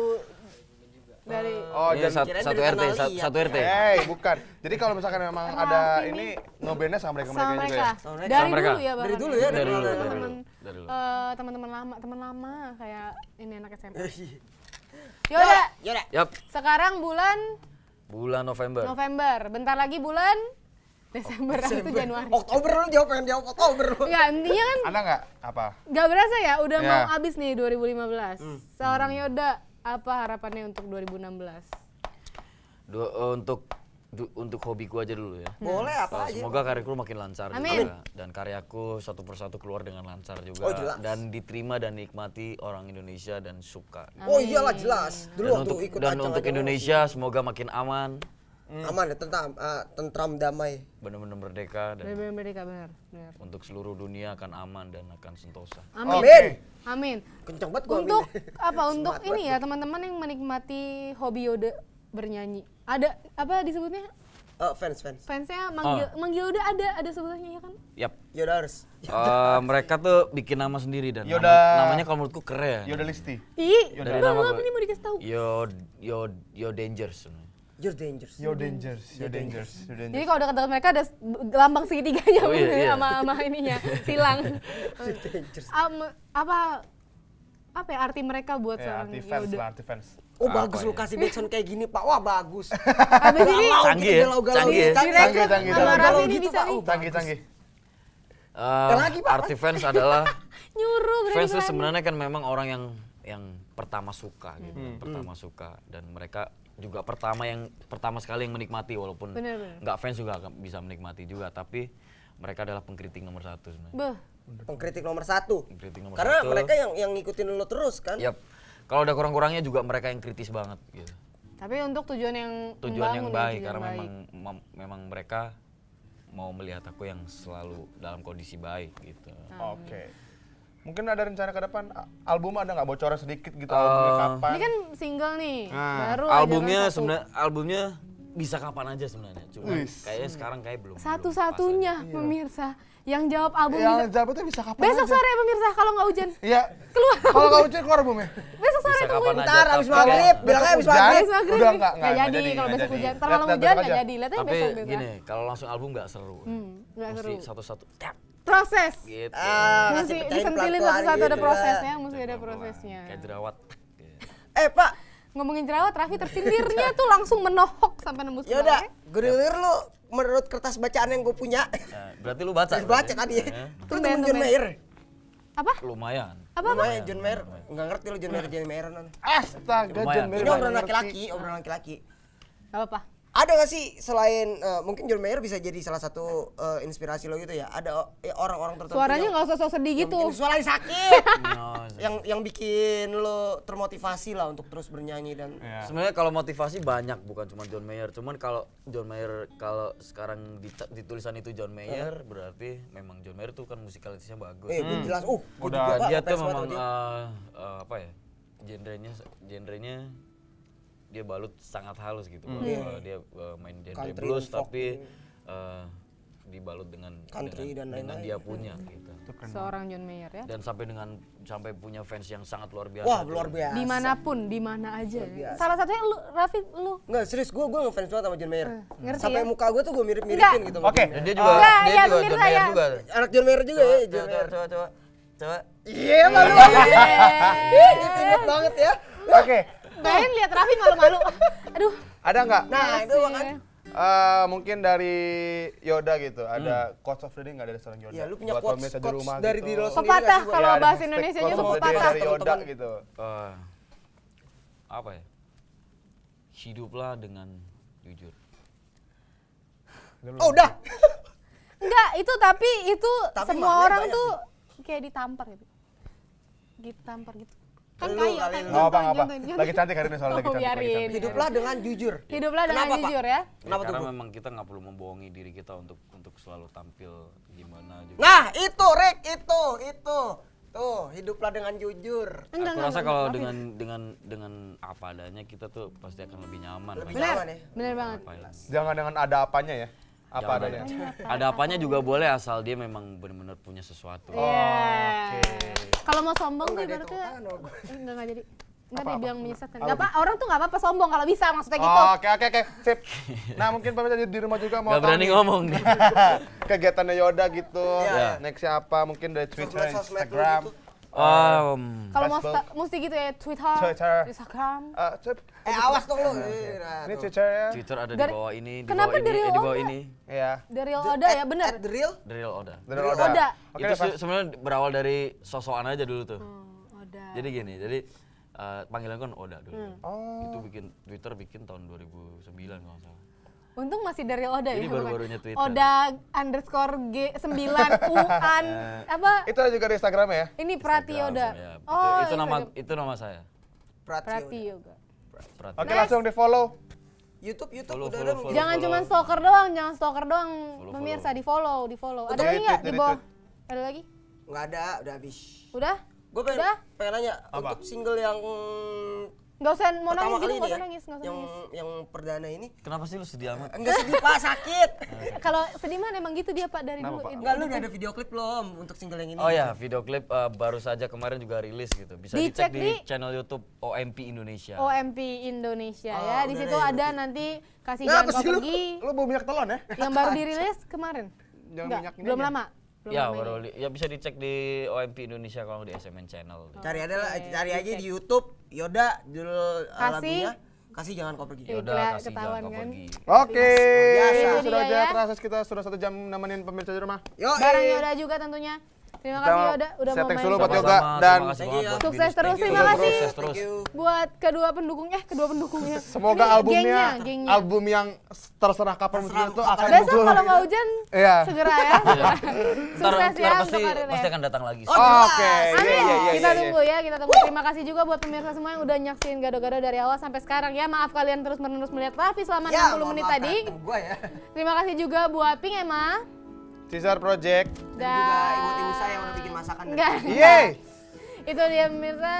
dari Oh, Ini dan kirain satu dari RT, Tanah Liat. satu RT. bukan. Jadi kalau misalkan memang Raffi ada nih. ini ngebandnya sama sama mereka juga mereka. ya. Sama mereka. Dari Sama mereka. dulu ya bahkan. Dari dulu ya, dari dulu, Teman-teman dari dulu. teman-teman lama kayak ini anak SMP. Iya. Yaudah, Yaudah. Yap, sekarang bulan bulan November. November. Bentar lagi bulan Desember, itu Januari. Oktober lu pengen jawab Oktober lu. Enggak, intinya kan Ada nggak? Apa? nggak berasa ya, udah Ya. mau habis nih 2015. Seorang Yoda, apa harapannya untuk 2016? Untuk hobiku aja dulu ya. Boleh apa aja. Semoga karirku makin lancar Amin. juga dan karyaku satu persatu keluar dengan lancar juga Oh, jelas. dan diterima dan nikmati orang Indonesia dan suka. Oh iyalah jelas. Dulu Dan waktu untuk ikut untuk Indonesia semoga makin aman, aman ya, tentram damai. benar-benar merdeka dan Bener merdeka benar. untuk seluruh dunia akan aman dan akan sentosa. Amin. Amin. Amin. Kenceng banget gua Untuk aminnya. apa? Untuk ini ya teman-teman yang menikmati hobi Yoda bernyanyi. Ada apa disebutnya? Fans. Fansnya manggil Yoda ada sebutannya ya kan? Yap. Yaudah harus. Mereka tuh bikin nama sendiri dan Yoda- namanya kalau menurutku keren. Yoda Listi. Ih, Dari belum nama ini mau dikasih tahu. Yo Dangers. You're dangerous. Yo Dangers. Yo Dangers. Yo Jadi Dangers. kalau dekat-dekat mereka ada lambang segitiganya Oh, iya. sama ininya, silang. Dangerous. Apa ya arti mereka buat Ya, seorang anti fans Yoda? lah, anti fans. Oh bagus Apa lu ya? kasih backsound kayak gini Pak. Wah bagus. Habis ini Galau Canggih gitu, ya? galau-galau Canggih gitu. ya? Canggih, canggih, sama canggih. Raffi ini gitu, bisa Pak. nih. Oh, Canggih. lagi, Pak? Arti fans adalah Nyuruh fans itu berani-berani. sebenarnya kan memang orang yang pertama suka gitu, pertama suka dan mereka juga pertama sekali yang menikmati walaupun Bener. nggak fans juga bisa menikmati juga tapi mereka adalah pengkritik nomor satu sebenarnya. Beuh. Pengkritik nomor 1. Pengkritik nomor Karena satu. mereka yang ngikutin lo terus kan. Yap. Kalau ada kurang-kurangnya juga mereka yang kritis banget gitu. Tapi untuk tujuan yang Tujuan yang membangun ya, baik tujuan karena baik. memang mereka mau melihat aku yang selalu dalam kondisi baik gitu. Oke. Mungkin ada rencana ke depan album ada nggak bocoran sedikit gitu albumnya kapan? Ini kan single nih, Nah, baru aja Albumnya kan satu. sebenarnya albumnya bisa kapan aja sebenarnya. Cuma Wis. kayaknya sekarang kayak belum. Satu-satunya pemirsa yang jawab album Yang bisa. jawab itu bisa kapan Besok aja? sore pemirsa kalau nggak hujan. Iya. Keluar. Kalau nggak hujan keluar albumnya. Besok sore Bisa tungguin. kapan aja. Ntar abis tapi- maghrib, bilangnya abis Hujan, maghrib. Abis maghrib udah nih. nggak Nggak jadi kalau nggak besok jadi. hujan. Kalau Lihat hujan besok nggak aja. jadi. Lihatnya Tapi besok besok. gini, kalau langsung album nggak seru. Nggak Mesti seru. satu-satu. Tap, Proses. gitu. Mesti pecahin disentilin pelan-pelan satu-satu ada gitu. prosesnya, mesti ada prosesnya. Kayak jerawat. Pak, Ngomongin jerawat, Raffi tersindirnya tuh langsung menohok sampai nembus yaudah. tulangnya. Gue denger lu menurut kertas bacaan yang gue punya. Nah, berarti lu baca. Baca berarti? tadi ya. Ya, Lu temen John Tumben. Mayer. Apa? lumayan. Apa? Lumayan John Mayer. Enggak ngerti lu John Mayer. Astaga, Lumayan. John Mayer Ini nggak obrolan ngerti. laki-laki, obrolan laki-laki. Gak apa-apa. Ada gak sih selain mungkin John Mayer bisa jadi salah satu inspirasi lo gitu ya? Ada orang-orang tertentu Suaranya yang- nggak usah sok sedih yang gitu. bikin suaranya sakit. No, yang bikin lo termotivasi lah untuk terus bernyanyi dan Iya. sebenarnya kalau motivasi banyak bukan cuma John Mayer. Cuman kalau John Mayer kalau sekarang di tulisan itu John Mayer berarti memang John Mayer tuh kan musikalitasnya bagus. gue jelas gua Udah. juga, Dia ngefans tuh banget memang sama dia. apa ya? Genrenya dia balut sangat halus gitu. Dia main genre Country blues dan folk. tapi dibalut dengan Country dan dengan lain-lain. dia punya gitu. Seorang John Mayer ya. Dan sampai punya fans yang sangat luar biasa. Wah, tuh. luar biasa. Dimanapun, di mana aja. biasa. Salah satunya lu, Raffi, lu. Enggak, serius gue ngefans banget sama John Mayer. ngerti Sampai ya? muka gue tuh gue mirip-miripin Enggak. gitu. sama Oke. John Dan Mayer. dia juga Enggak, dia ya, juga pemirsa John Mayer ya. juga. Anak John Mayer juga ya, John Mayer. Coba. Iya, malu. Ini timut banget ya. Oke. Bayangin lihat Raffi malu-malu. Aduh. Ada nggak? Nah, itu kan. Mungkin dari Yoda gitu, ada quotes of the day nggak dari seorang Yoda? Ya, lu punya Buat quotes pemirsa di rumah dari gitu. diri lo sendiri Pepatah, nggak sih, Boy? kalau Ya, ada bahasa hashtag Indonesianya quotes of the day pepatah. dari Yoda Teman-teman. gitu. Apa ya? Hiduplah dengan jujur. Oh, udah. Enggak, itu tapi itu Tapi semua maknanya orang banyak tuh kayak ditampar gitu. Ditampar gitu. Kan Lu kayu kali kan. lu. Nggak apa, nggak apa. Contoh. Lagi cantik hari ini soalnya, lagi Oh, cantik, lagi biarin. cantik. Hiduplah dengan jujur. Hiduplah dengan Kenapa, Pak? jujur ya. Ya, Kenapa tuh? karena Bu? memang kita nggak perlu membohongi diri kita untuk selalu tampil gimana juga. Nah, itu Rick, itu. Tuh, hiduplah dengan jujur. Enggak, Aku rasa enggak, kalau maafin. dengan apa adanya kita tuh pasti akan lebih nyaman. Lebih pasti. nyaman ya. Bener banget. Ngapain. Jangan dengan ada apanya ya. Apa Jangan adanya. Ada apanya juga boleh asal dia memang benar-benar punya sesuatu. Iya. Kalau mau sombong tuh Enggak ada ibaratnya tepuk tangan sama gua. enggak jadi. Enggak dia bilang menyesatkan. Enggak apa, orang tuh enggak apa-apa sombong kalau bisa maksudnya gitu. Oh, oke, sip. Nah, mungkin pemirsa di rumah juga mau Gak berani tahu nih ngomong nih. kegiatannya Yoda gitu. Iya. Next siapa? Mungkin dari Twitter, Sosmed lu Instagram. gitu. Kalau mau Facebook. mesti gitu ya Twitter, Twitter. Instagram. Sip. Awas dong lu. Nah, Ini tuh. Twitter ya. Twitter ada di Dari- bawah ini, di Kenapa bawah ini, dari di bawah Oda? ini. Iya. The Real Oda ya, bener. At the real? The Real Oda. Dari Oda. Oda. Oke, Itu Pak. sebenarnya berawal dari sosokan aja dulu tuh. Oda. Jadi gini, panggilan kan Oda dulu. Oh. Itu Twitter bikin tahun 2009 kalau nggak salah. Untung masih dari Oda Ini ya. baru-barunya bukan. Twitter. Oda _G9 apa? Itu ada juga di Instagram ya? Ini Prati Oda. Ya, Oh, itu nama saya. Prati. Prati Yoga. Prati. Oke, langsung di follow. YouTube Follow, udah follow, ada. follow. Jangan cuma stalker doang, pemirsa di follow. Ada Di lagi nggak retweet, di di bawah? retweet. Ada lagi? Enggak ada, udah habis. Udah? Gue pengen, Udah? pengen nanya Apa? untuk single yang Nggak usah mau pertama nangis kali gitu, ini nggak ya, usah nangis, nggak usah yang nangis. yang perdana ini Kenapa sih lu sedih amat? enggak sedih Pak, sakit. Kalau sedih mah emang gitu dia Pak dari Kenapa, dulu. Pak? Enggak, lu udah ada video klip belum untuk single yang ini? Oh ya, video klip baru saja kemarin juga rilis gitu. Bisa Dicek dicek di di channel YouTube OMP Indonesia. OMP Indonesia Oh, ya. Di udah situ ada ya ada berarti. nanti kasih Kenapa jangan kau sih lu? pergi Lu bau minyak telon ya? yang baru dirilis kemarin. Jangan Enggak, minyak ini belum aja. lama. Belum Ya, lama baru ini. ya bisa dicek di OMP Indonesia kalau di SMN channel. Cari ada lah, Oke, cari aja dicek. di YouTube Yoda judul Kasih. lagunya Kasih Jangan Kau Pergi. Iya. Yaudah, kasih ketahuan jangan kau kan? pergi. Oke, biasa. Itu sudah dia aja ya. terasa kita sudah 1 jam nemenin pemirsa di rumah. Yo, Barang Yoda juga tentunya. Terima kasih Yoda udah mau setting main. dulu buat sama- Yoga Sama-sama, dan terima kasih Thank banget you, buat Sukses Binus. terus, Thank you. terima kasih. Sukses terus. Thank you. Buat kedua pendukungnya. semoga Ini albumnya gengnya. album yang terserah kapan muncul itu akan Besok muncul. kalau mau hujan Iya. segera ya. Ntar, Sukses ya pasti untuk karirnya. pasti akan datang lagi. Oh, Oke, Amin. iya. Kita tunggu ya, kita tunggu. Terima kasih juga buat pemirsa semua yang udah nyaksin gado-gado dari awal sampai sekarang ya. Maaf kalian terus-menerus melihat Raffi selama 60 menit tadi. Gua ya. Terima kasih juga buat Pink Emma Caesar Project. Dan juga ibu-ibu saya yang udah bikin masakan. Enggak. Yeay. Itu dia pemirsa.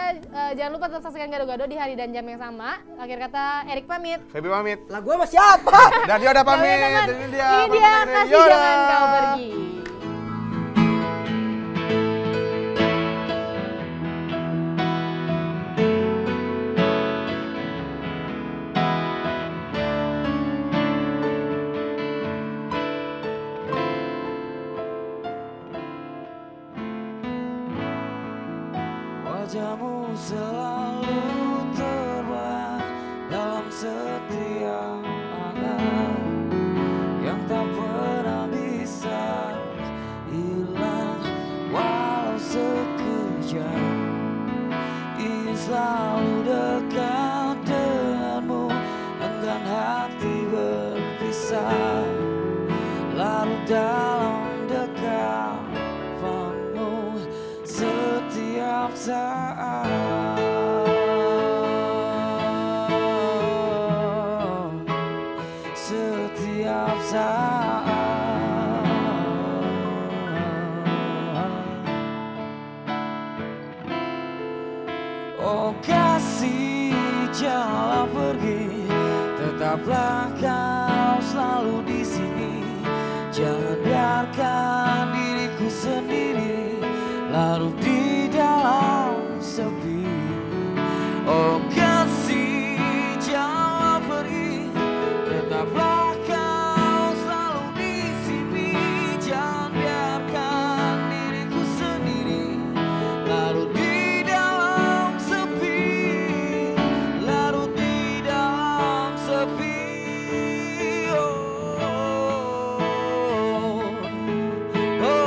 Jangan lupa tetap saksikan gado-gado di hari dan jam yang sama. Akhir kata Erik pamit. Feby pamit. Lah gua sama siapa? Dan Yoda pamit. Teman-teman, Dan ini dia. ini dia pamit dari kasih Yoda. jangan kau pergi. Wajahmu selalu terbayang dalam setiap angan yang tak pernah bisa hilang walau sekejap. Ingin selalu dekat denganmu, enggan hati berpisah, larut dalam dekapanmu setiap saat. Setiap saat. Oh kasih, janganlah pergi, tetaplah kau selalu di sini. Jangan biarkan diriku sendiri larut di dalam sepi. Oh kasih, janganlah pergi, tetaplah kau selalu di sini. Jangan biarkan diriku sendiri larut di dalam sepi, larut di dalam sepi. Oh, oh,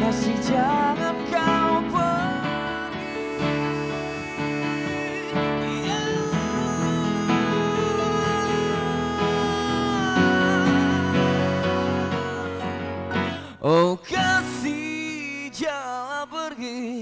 kasih jangan kau pergi. Oh kasih jangan pergi,